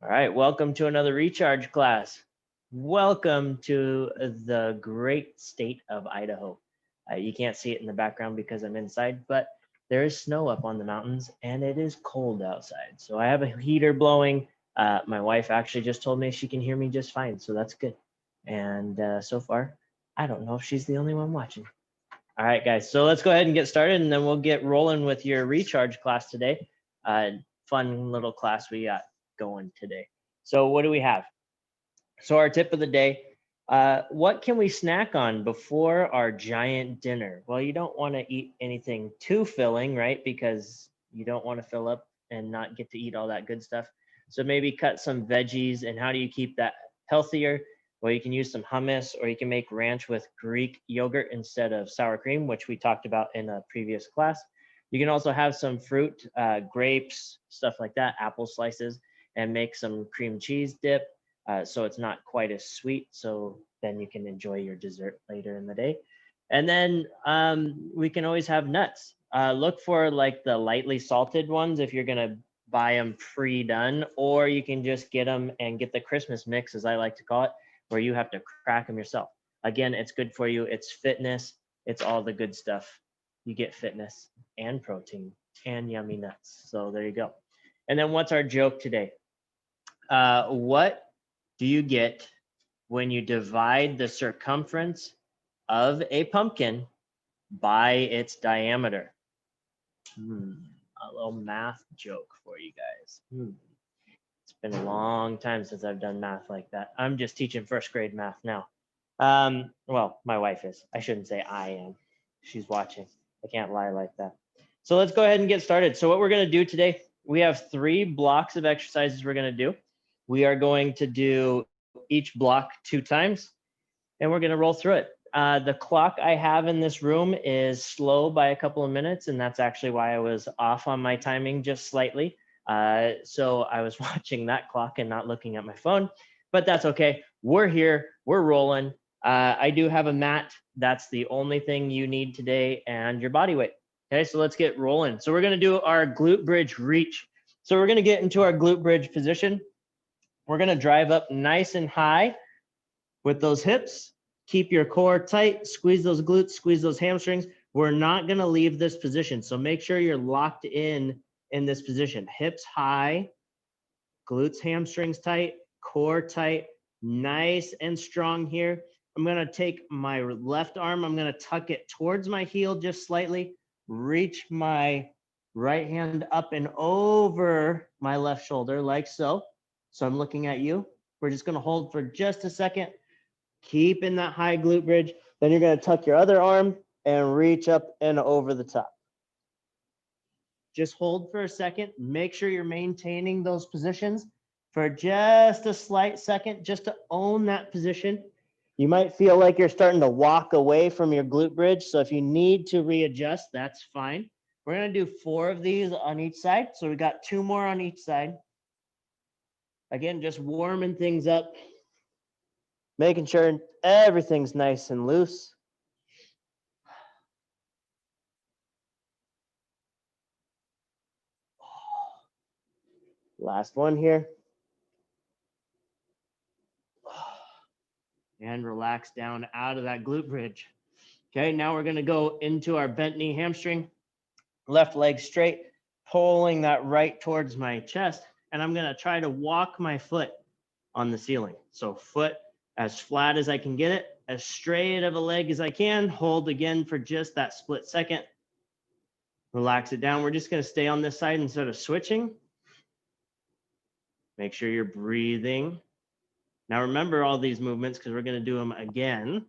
All right, welcome to another recharge class. Welcome to the great state of Idaho. You can't see it in the background because I'm inside, but there is snow up on the mountains and it is cold outside. So I have a heater blowing. My wife actually just told me she can hear me just fine, so that's good. And so far, I don't know if she's the only one watching. All right, guys, so let's go ahead and get started and then we'll get rolling with your recharge class today. Fun little class we got going today. So what do we have? So our tip of the day, what can we snack on before our giant dinner? Well, you don't want to eat anything too filling, right? Because you don't want to fill up and not get to eat all that good stuff. So maybe cut some veggies. And how do you keep that healthier? Well, you can use some hummus or you can make ranch with Greek yogurt instead of sour cream, which we talked about in a previous class. You can also have some fruit, grapes, stuff like that, apple slices, and make some cream cheese dip so it's not quite as sweet. So then you can enjoy your dessert later in the day. And then we can always have nuts. Look for like the lightly salted ones if you're gonna buy them pre-done, or you can just get them and get the Christmas mix, as I like to call it, where you have to crack them yourself. Again, it's good for you. It's fitness. It's all the good stuff. You get fitness and protein and yummy nuts. So there you go. And then what's our joke today? What do you get when you divide the circumference of a pumpkin by its diameter? A little math joke for you guys. It's been a long time since I've done math like that. I'm just teaching first grade math now. Well, my wife is. I shouldn't say I am. She's watching. I can't lie like that. So let's go ahead and get started. So what we're going to do today, we have 3 blocks of exercises we're going to do. We are going to do each block 2 times, and we're going to roll through it. The clock I have in this room is slow by a couple of minutes, and that's actually why I was off on my timing just slightly. So I was watching that clock and not looking at my phone, but that's okay. We're here, we're rolling. I do have a mat. That's the only thing you need today, and your body weight. Okay, so let's get rolling. So we're going to do our glute bridge reach. So we're going to get into our glute bridge position. We're going to drive up nice and high with those hips. Keep your core tight, squeeze those glutes, squeeze those hamstrings. We're not going to leave this position. So make sure you're locked in this position. Hips high, glutes, hamstrings tight, core tight, nice and strong here. I'm going to take my left arm, I'm going to tuck it towards my heel just slightly, reach my right hand up and over my left shoulder like so. So I'm looking at you. We're just going to hold for just a second. Keep in that high glute bridge. Then you're going to tuck your other arm and reach up and over the top. Just hold for a second. Make sure you're maintaining those positions for just a slight second, just to own that position. You might feel like you're starting to walk away from your glute bridge. So if you need to readjust, that's fine. We're going to do 4 of these on each side. So we got 2 more on each side. Again, just warming things up, making sure everything's nice and loose. Last one here. And relax down out of that glute bridge. Okay, now we're going to go into our bent knee hamstring. Left leg straight, pulling that right towards my chest. And I'm going to try to walk my foot on the ceiling. So foot as flat as I can get it, as straight of a leg as I can. Hold again for just that split second. Relax it down. We're just going to stay on this side instead of switching. Make sure you're breathing. Now remember all these movements because we're going to do them again.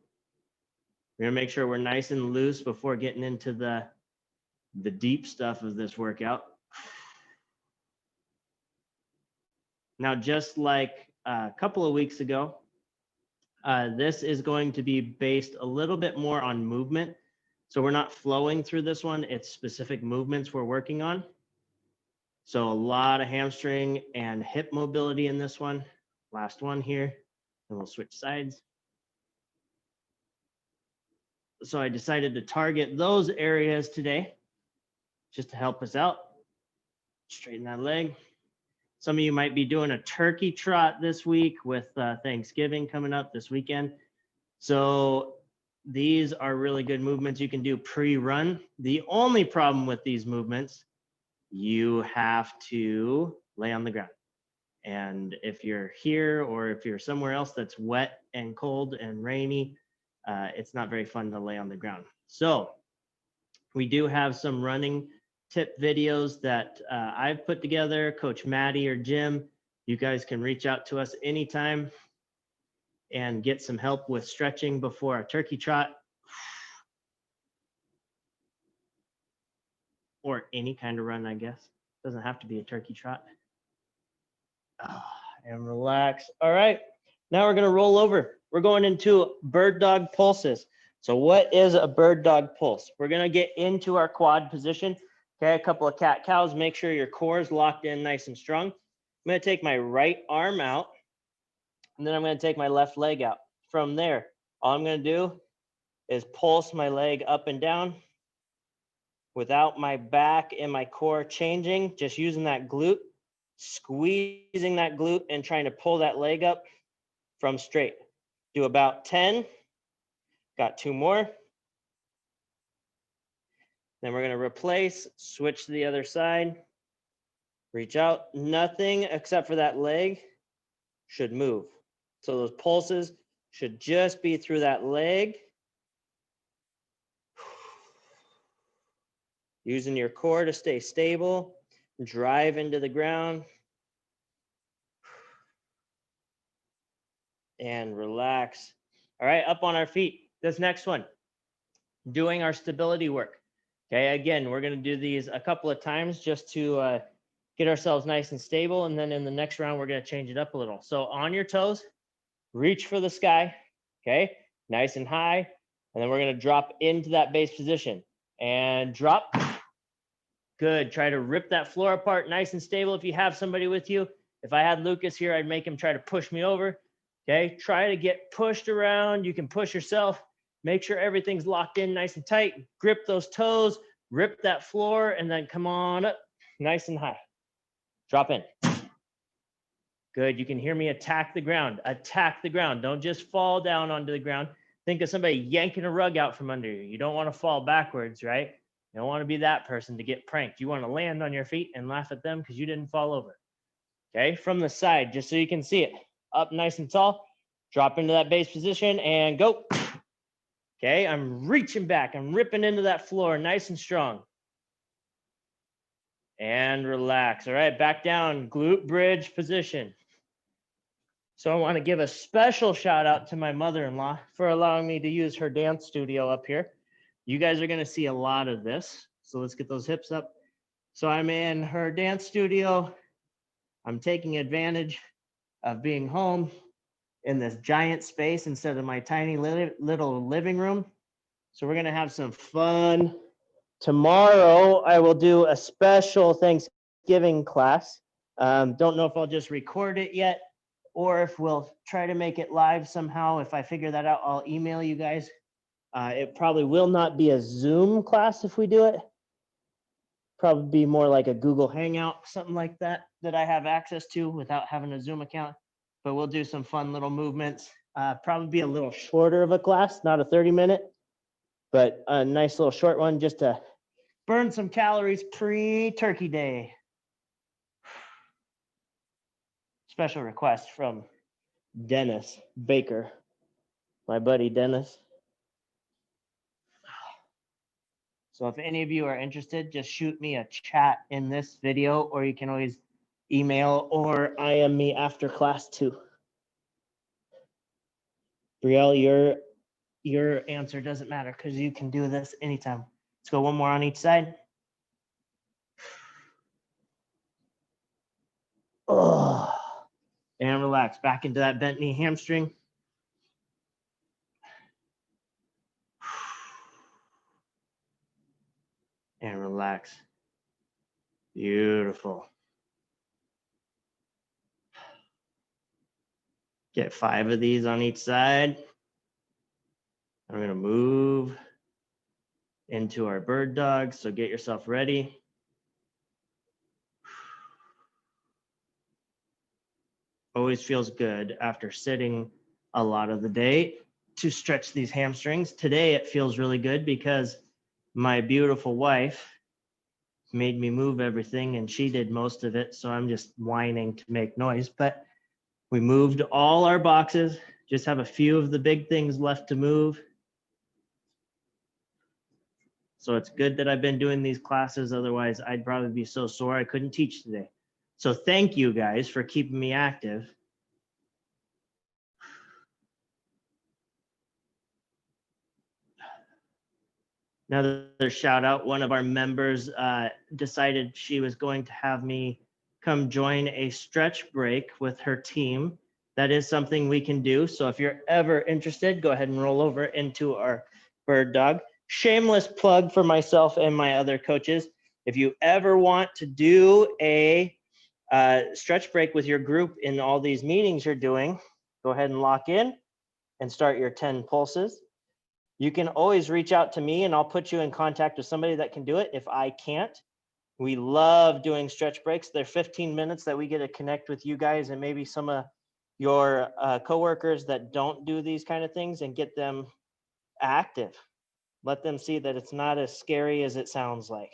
We're going to make sure we're nice and loose before getting into the deep stuff of this workout. Now, just like a couple of weeks ago, this is going to be based a little bit more on movement. So we're not flowing through this one. It's specific movements we're working on. So a lot of hamstring and hip mobility in this one. Last one here, and we'll switch sides. So I decided to target those areas today just to help us out. Straighten that leg. Some of you might be doing a turkey trot this week with Thanksgiving coming up this weekend. So these are really good movements you can do pre-run. The only problem with these movements, you have to lay on the ground. And if you're here or if you're somewhere else that's wet and cold and rainy, it's not very fun to lay on the ground. So we do have some running tip videos that I've put together. Coach Maddie or Jim, you guys can reach out to us anytime and get some help with stretching before a turkey trot or any kind of run, I guess. Doesn't have to be a turkey trot. And relax. All right, now we're gonna roll over. We're going into bird dog pulses. So what is a bird dog pulse? We're gonna get into our quad position. Okay, a couple of cat cows. Make sure your core is locked in nice and strong. I'm gonna take my right arm out, and then I'm gonna take my left leg out. From there, all I'm gonna do is pulse my leg up and down without my back and my core changing, just using that glute, squeezing that glute and trying to pull that leg up from straight. Do about 10. Got 2 more. Then we're going to replace, switch to the other side, reach out. Nothing except for that leg should move. So those pulses should just be through that leg. Using your core to stay stable, drive into the ground, and relax. All right, up on our feet. This next one, doing our stability work. Okay, again, we're going to do these a couple of times just to get ourselves nice and stable. And then in the next round, we're going to change it up a little. So on your toes, reach for the sky. Okay, nice and high. And then we're going to drop into that base position and drop. Good. Try to rip that floor apart nice and stable if you have somebody with you. If I had Lucas here, I'd make him try to push me over. Okay, try to get pushed around. You can push yourself. Make sure everything's locked in nice and tight. Grip those toes, rip that floor, and then come on up nice and high. Drop in. Good. You can hear me attack the ground. Attack the ground. Don't just fall down onto the ground. Think of somebody yanking a rug out from under you. You don't want to fall backwards, right? You don't want to be that person to get pranked. You want to land on your feet and laugh at them because you didn't fall over. Okay, from the side, just so you can see it. Up nice and tall. Drop into that base position and go. Okay, I'm reaching back. I'm ripping into that floor nice and strong. And relax. All right, back down. Glute bridge position. So I want to give a special shout out to my mother-in-law for allowing me to use her dance studio up here. You guys are going to see a lot of this. So let's get those hips up. So I'm in her dance studio. I'm taking advantage of being home in this giant space instead of my tiny little living room. So we're going to have some fun. Tomorrow, I will do a special Thanksgiving class. Don't know if I'll just record it yet or if we'll try to make it live somehow. If I figure that out, I'll email you guys. It probably will not be a Zoom class if we do it. Probably be more like a Google Hangout, something like that, that I have access to without having a Zoom account. But we'll do some fun little movements. Probably be a little shorter of a class, not a 30-minute, but a nice little short one just to burn some calories pre-Turkey Day. Special request from Dennis Baker, my buddy Dennis. So if any of you are interested, just shoot me a chat in this video, or you can always email or IM me after class too. Brielle, your answer doesn't matter because you can do this anytime. Let's go one more on each side. Oh, and relax. Back into that bent knee hamstring. And relax. Beautiful. Get 5 of these on each side. I'm going to move into our bird dog. So get yourself ready. Always feels good after sitting a lot of the day to stretch these hamstrings. Today it feels really good because my beautiful wife made me move everything and she did most of it. So I'm just whining to make noise. But we moved all our boxes, just have a few of the big things left to move. So it's good that I've been doing these classes. Otherwise, I'd probably be so sore I couldn't teach today. So thank you guys for keeping me active. Another shout out, one of our members decided she was going to have me come join a stretch break with her team. That is something we can do. So if you're ever interested, go ahead and roll over into our bird dog. Shameless plug for myself and my other coaches. If you ever want to do a stretch break with your group in all these meetings you're doing, go ahead and lock in and start your 10 pulses. You can always reach out to me and I'll put you in contact with somebody that can do it if I can't. We love doing stretch breaks. They're 15 minutes that we get to connect with you guys and maybe some of your coworkers that don't do these kind of things and get them active. Let them see that it's not as scary as it sounds like,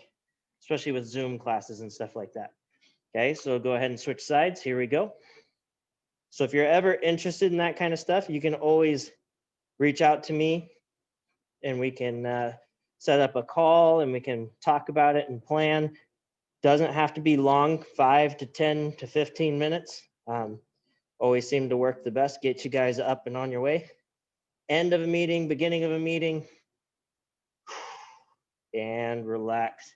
especially with Zoom classes and stuff like that. Okay, so go ahead and switch sides. Here we go. So if you're ever interested in that kind of stuff, you can always reach out to me and we can set up a call and we can talk about it and plan. Doesn't have to be long, 5 to 10 to 15 minutes. Always seem to work the best, get you guys up and on your way. End of a meeting, beginning of a meeting, and relax.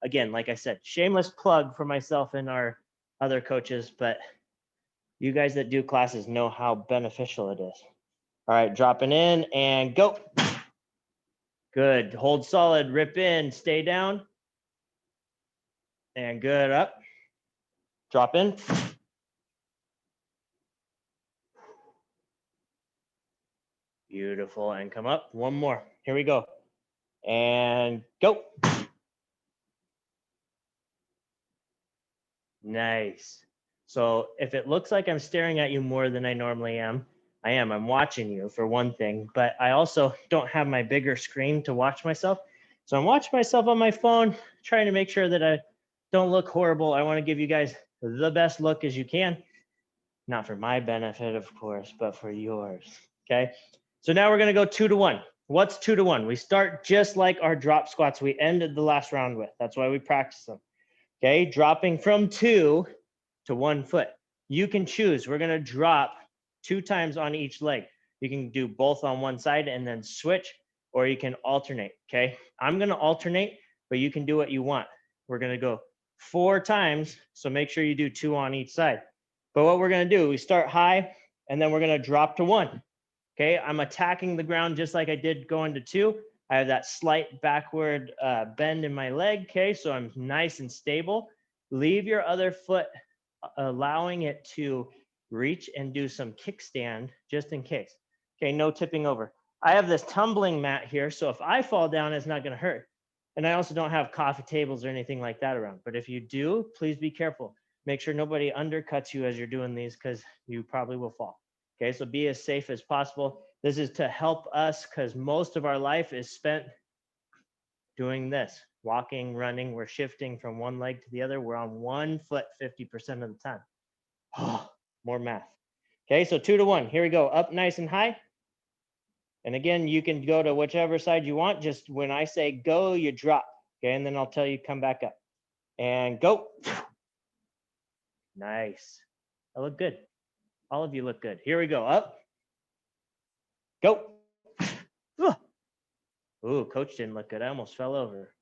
Again, like I said, shameless plug for myself and our other coaches, but you guys that do classes know how beneficial it is. All right, dropping in and go. Good. Hold solid, rip in, stay down. And good, up. Drop in. Beautiful, and come up. One more. Here we go. And go. Nice. So if it looks like I'm staring at you more than I normally am, I am. I'm watching you for one thing, but I also don't have my bigger screen to watch myself. So I'm watching myself on my phone, trying to make sure that I don't look horrible. I want to give you guys the best look as you can. Not for my benefit, of course, but for yours. Okay. So now we're going to go 2 to 1. What's 2 to 1? We start just like our drop squats we ended the last round with. That's why we practice them. Okay. Dropping from 2 to 1 foot. You can choose. We're going to drop 2 times on each leg. You can do both on one side and then switch, or you can alternate. Okay. I'm going to alternate, but you can do what you want. We're going to go 4 times. So make sure you do 2 on each side. But what we're going to do, we start high and then we're going to drop to 1. Okay. I'm attacking the ground just like I did going to 2. I have that slight backward bend in my leg. Okay. So I'm nice and stable. Leave your other foot, allowing it to reach and do some kickstand just in case. Okay. No tipping over. I have this tumbling mat here. So if I fall down, it's not going to hurt. And I also don't have coffee tables or anything like that around. But if you do, please be careful. Make sure nobody undercuts you as you're doing these because you probably will fall. Okay, so be as safe as possible. This is to help us because most of our life is spent doing this, walking, running. We're shifting from one leg to the other. We're on 1 foot 50% of the time. Oh, more math. Okay, so 2 to 1. Here we go. Up nice and high. And again, you can go to whichever side you want. Just when I say go, you drop. Okay, and then I'll tell you come back up. And go. Nice. I look good. All of you look good. Here we go. Up. Go. Ooh, coach didn't look good. I almost fell over.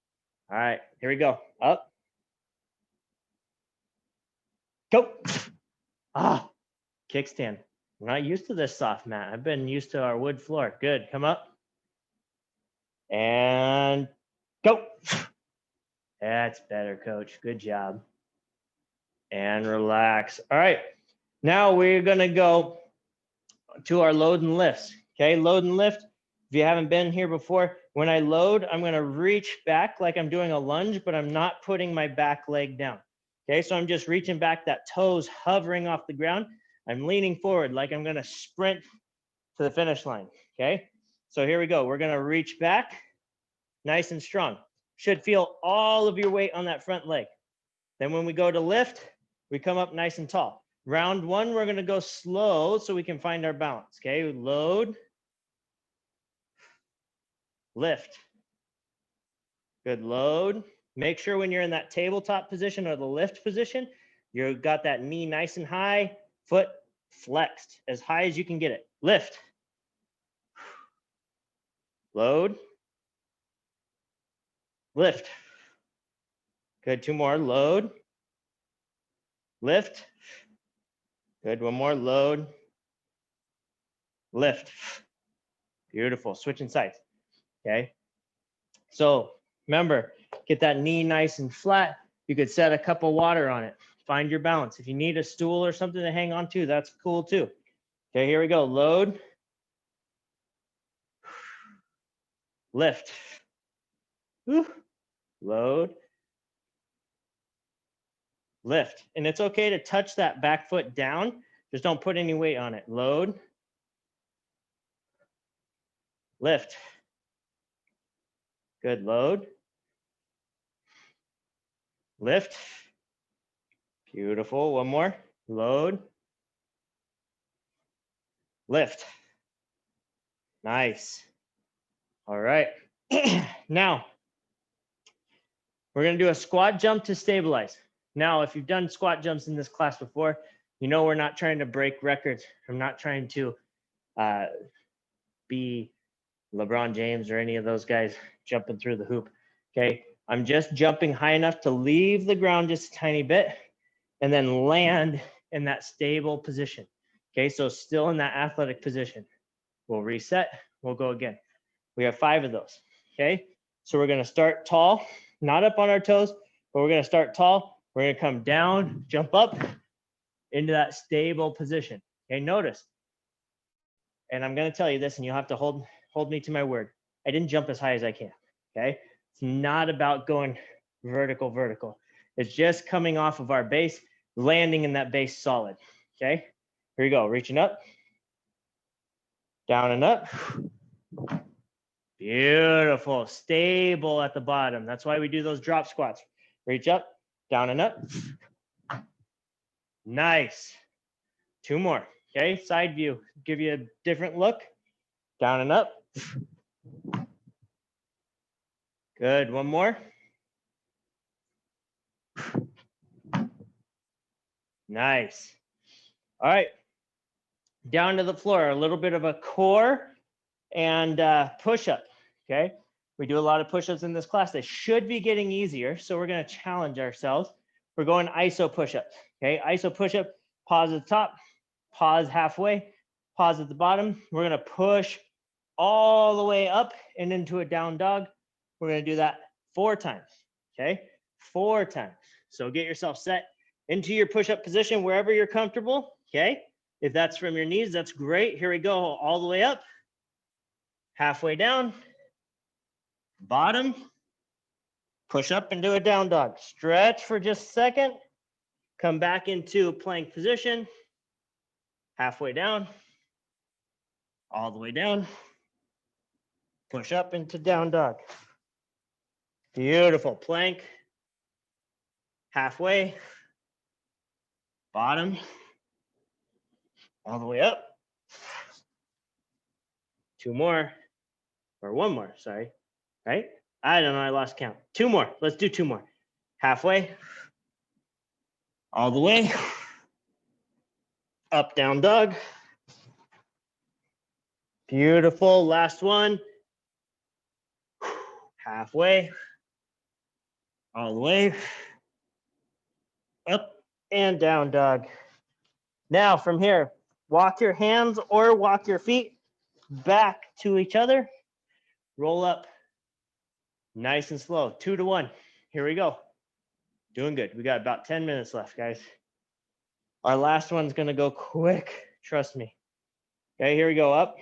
All right, here we go. Up. Go. Ah, kickstand. I'm not used to this soft mat. I've been used to our wood floor. Good. Come up. And go. That's better, coach. Good job. And relax. All right. Now we're going to go to our load and lifts. Okay, load and lift. If you haven't been here before, when I load, I'm going to reach back like I'm doing a lunge, but I'm not putting my back leg down. Okay, so I'm just reaching back, that toes hovering off the ground. I'm leaning forward like I'm going to sprint to the finish line. Okay. So here we go. We're going to reach back nice and strong. Should feel all of your weight on that front leg. Then when we go to lift, we come up nice and tall. Round one, we're going to go slow so we can find our balance. Okay. Load, lift. Good. Load. Make sure when you're in that tabletop position or the lift position, you've got that knee nice and high, foot flexed as high as you can get it. Lift. Load. Lift. Good. Two more. Load. Lift. Good. One more. Load. Lift. Beautiful. Switching sides. Okay. So remember, get that knee nice and flat. You could set a cup of water on it. Find your balance. If you need a stool or something to hang on to, that's cool too. Okay, here we go. Load. Lift. Load. Lift. And it's okay to touch that back foot down. Just don't put any weight on it. Load. Lift. Good. Load. Lift. Beautiful. One more. Load. Lift. Nice. All right. Now, we're going to do a squat jump to stabilize. Now, if you've done squat jumps in this class before, you know we're not trying to break records. I'm not trying to be LeBron James or any of those guys jumping through the hoop. Okay. I'm just jumping high enough to leave the ground just a tiny bit and then land in that stable position. Okay. So still in that athletic position. We'll reset. We'll go again. We have 5 of those. Okay. So we're going to start tall, not up on our toes, but we're going to start tall. We're going to come down, jump up into that stable position. Okay. Notice, and I'm going to tell you this, and you'll have to hold me to my word. I didn't jump as high as I can. Okay. It's not about going vertical. It's just coming off of our base, landing in that base solid. Okay. Here we go. Reaching up, down and up. Beautiful. Stable at the bottom. That's why we do those drop squats. Reach up, down and up. Nice. 2 more. Okay. Side view. Give you a different look. Down and up. Good. 1 more. Nice. All right. Down to the floor. A little bit of a core and push-up. Okay. We do a lot of push-ups in this class. They should be getting easier. So we're going to challenge ourselves. We're going ISO push-ups. Okay. ISO push-up. Pause at the top. Pause halfway. Pause at the bottom. We're going to push all the way up and into a down dog. We're going to do that 4 times. Okay. 4 times. So get yourself set into your push-up position wherever you're comfortable. Okay. If that's from your knees, that's great. Here we go. All the way up. Halfway down. Bottom. Push up and do a down dog. Stretch for just a second. Come back into plank position. Halfway down. All the way down. Push up into down dog. Beautiful. Plank. Halfway. Bottom. All the way up. 2 more. Or 1 more, sorry. Right? I don't know. I lost count. 2 more. Let's do 2 more. Halfway. All the way. Up, down dog. Beautiful. Last one. Halfway. All the way. Up and down dog. Now from here, walk your hands or walk your feet back to each other. Roll up. Nice and slow. 2 to 1. Here we go. Doing good. We got about 10 minutes left, guys. Our last one's going to go quick. Trust me. Okay, here we go. Up.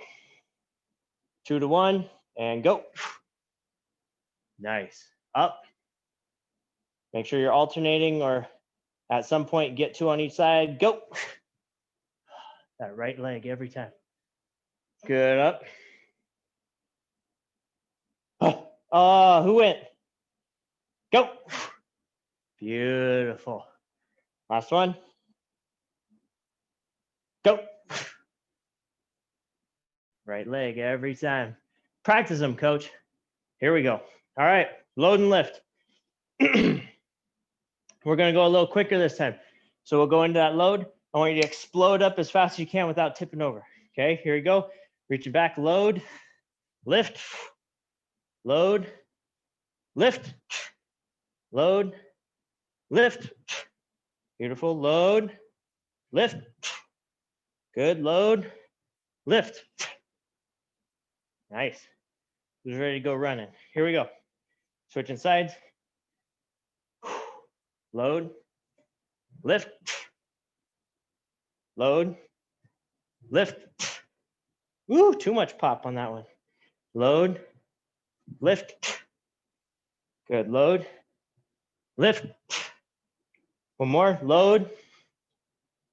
2 to 1 and go. Nice. Up. Make sure you're alternating or at some point get 2 on each side. Go. That right leg every time. Good, up. Oh, who went? Go. Beautiful. Last one. Go. Right leg every time. Practice them, coach. Here we go. All right, load and lift. We're going to go a little quicker this time. So we'll go into that load. I want you to explode up as fast as you can without tipping over. Okay, here we go. Reaching back, load, lift, load, lift, load, lift. Beautiful. Load, lift. Good. Load, lift. Nice. Who's ready to go running? Here we go. Switching sides. Load, lift, load, lift. Woo, too much pop on that one. Load, lift. Good. Load, lift. One more. Load,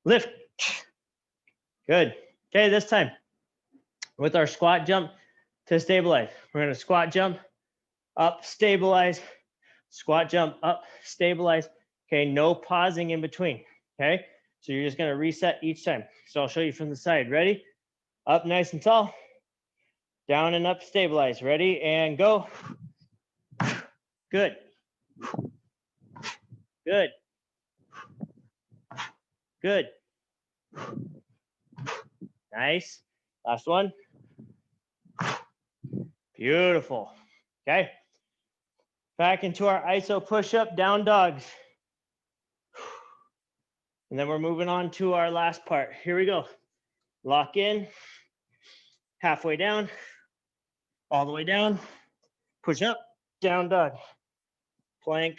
lift. Good. Okay, this time with our squat jump to stabilize. We're going to squat jump, up, stabilize, squat jump, up, stabilize. Okay, no pausing in between. Okay, so you're just going to reset each time. So I'll show you from the side. Ready? Up nice and tall. Down and up, stabilize. Ready? And go. Good. Good. Good. Nice. Last one. Beautiful. Okay. Back into our iso push-up, down dogs. And then we're moving on to our last part. Here we go. Lock in. Halfway down. All the way down. Push up. Down dog. Plank.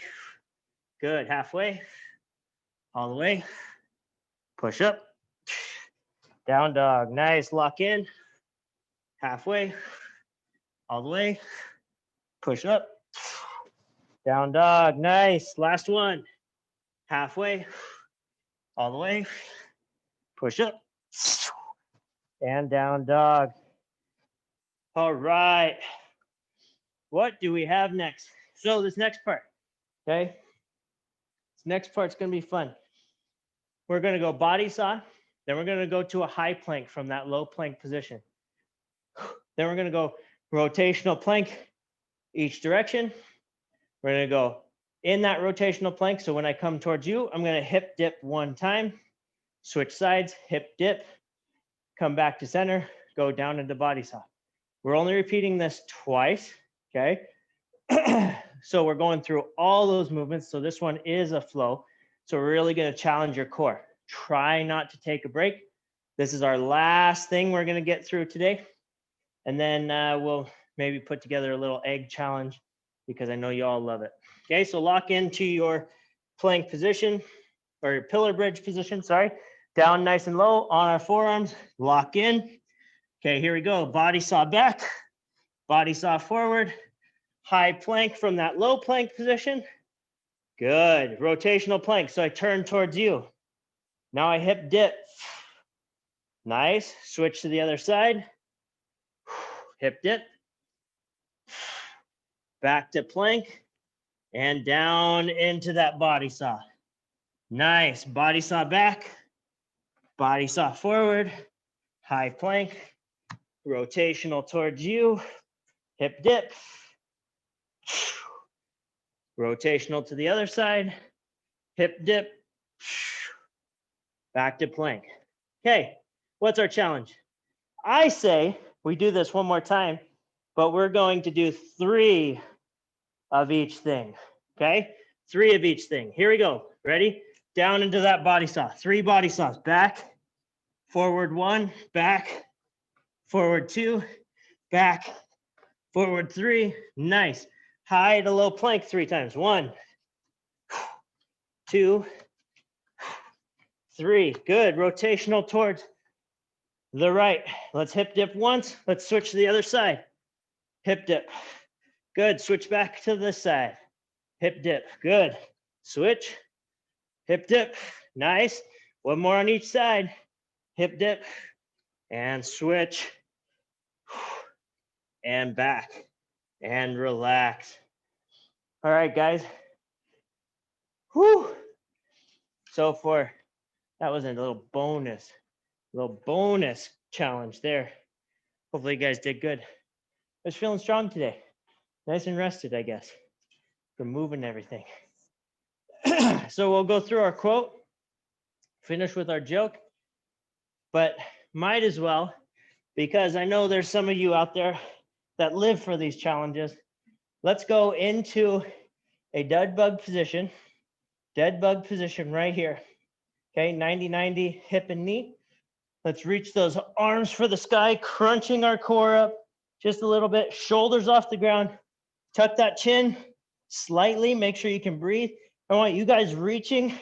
Good. Halfway. All the way. Push up. Down dog. Nice. Lock in. Halfway. All the way. Push up. Down dog. Nice. Last one. Halfway. All the way. Push up. And down dog. All right. What do we have next? So this next part, okay? This next part's going to be fun. We're going to go body saw. Then we're going to go to a high plank from that low plank position. Then we're going to go rotational plank each direction. We're going to go in that rotational plank. So when I come towards you, I'm going to hip dip one time, switch sides, hip dip, come back to center, go down into body saw. We're only repeating this twice, okay? So we're going through all those movements. So this one is a flow. So we're really going to challenge your core. Try not to take a break. This is our last thing we're going to get through today. And then we'll maybe put together a little egg challenge because I know you all love it. Okay, so lock into your plank position or your pillar bridge position, sorry. Down nice and low on our forearms, lock in. Okay, here we go. Body saw back, body saw forward, high plank from that low plank position. Good, rotational plank. So I turn towards you. Now I hip dip. Nice, switch to the other side. Hip dip. Back to plank and down into that body saw. Nice, body saw back, body saw forward, high plank, rotational towards you, hip dip, rotational to the other side, hip dip, back to plank. Okay, what's our challenge? I say we do this one more time, but we're going to do 3 of each thing, okay? 3 of each thing. Here we go. Ready? Down into that body saw. 3 body saws. Back, forward 1, back, forward 2, back, forward 3. Nice. High to low plank 3 times. 1, 2, 3. Good. Rotational towards the right. Let's hip dip once. Let's switch to the other side. Hip dip. Good. Switch back to this side. Hip dip. Good. Switch. Hip dip. Nice. One more on each side. hip dip, and switch, and back, and relax. All right, guys. Whew. So for that was a little bonus challenge there. Hopefully you guys did good. I was feeling strong today. Nice and rested, I guess, from moving everything. So we'll go through our quote, finish with our joke, but might as well, because I know there's some of you out there that live for these challenges. Let's go into a dead bug position right here. Okay, 90-90 hip and knee. Let's reach those arms for the sky, crunching our core up just a little bit, shoulders off the ground. Tuck that chin slightly, make sure you can breathe. I want you guys reaching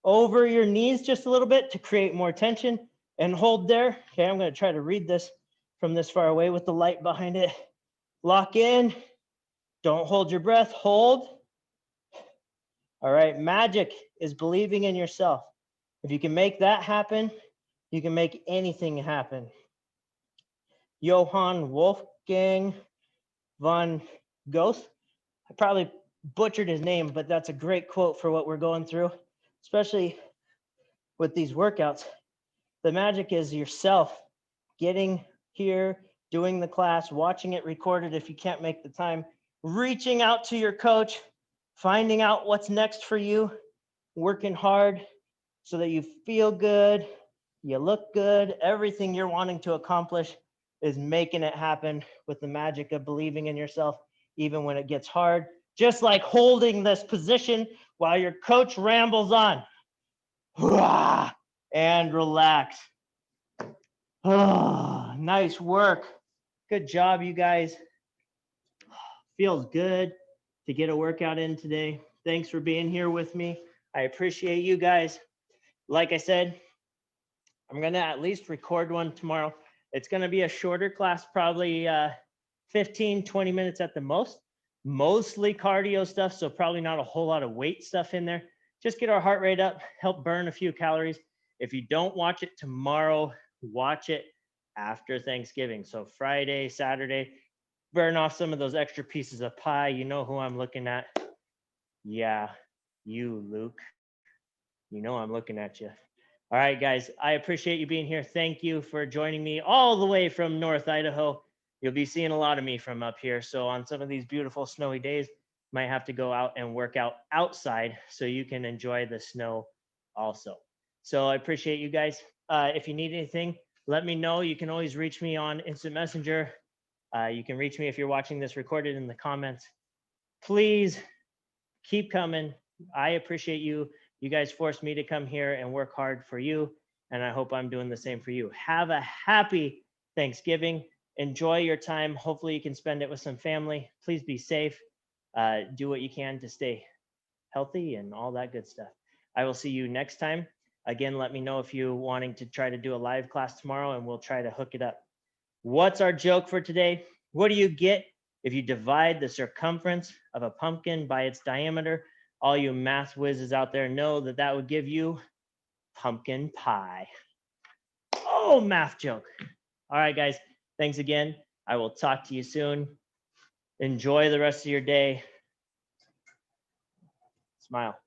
over your knees just a little bit to create more tension and hold there. Okay, I'm going to try to read this from this far away with the light behind it. Lock in. Don't hold your breath. Hold. All right, magic is believing in yourself. If you can make that happen, you can make anything happen. Johann Wolfgang von Goethe. I probably butchered his name, but that's a great quote for what we're going through, especially with these workouts. The magic is yourself getting here, doing the class, watching it recorded if you can't make the time, reaching out to your coach, finding out what's next for you, working hard so that you feel good, you look good, everything you're wanting to accomplish is making it happen with the magic of believing in yourself, even when it gets hard. Just like holding this position while your coach rambles on. And relax. Oh, nice work. Good job, you guys. Feels good to get a workout in today. Thanks for being here with me. I appreciate you guys. Like I said, I'm going to at least record one tomorrow. It's going to be a shorter class, probably 15, 20 minutes at the most. Mostly cardio stuff, so probably not a whole lot of weight stuff in there. Just get our heart rate up, help burn a few calories. If you don't watch it tomorrow, watch it after Thanksgiving. So Friday, Saturday, burn off some of those extra pieces of pie. You know who I'm looking at. Yeah, you, Luke. You know I'm looking at you. All right, guys, I appreciate you being here. Thank you for joining me all the way from North Idaho. You'll be seeing a lot of me from up here. So on some of these beautiful snowy days, might have to go out and work out outside so you can enjoy the snow also. So I appreciate you guys. If you need anything, let me know. You can always reach me on Instant Messenger. You can reach me if you're watching this recorded in the comments. Please keep coming. I appreciate you. You guys forced me to come here and work hard for you, and I hope I'm doing the same for you. Have a happy Thanksgiving. Enjoy your time. Hopefully you can spend it with some family. Please be safe. Do what you can to stay healthy and all that good stuff. I will see you next time. Again, let me know if you're wanting to try to do a live class tomorrow, and we'll try to hook it up. What's our joke for today? What do you get if you divide the circumference of a pumpkin by its diameter? All you math whizzes out there know that that would give you pumpkin pie. Oh, math joke. All right, guys. Thanks again. I will talk to you soon. Enjoy the rest of your day. Smile.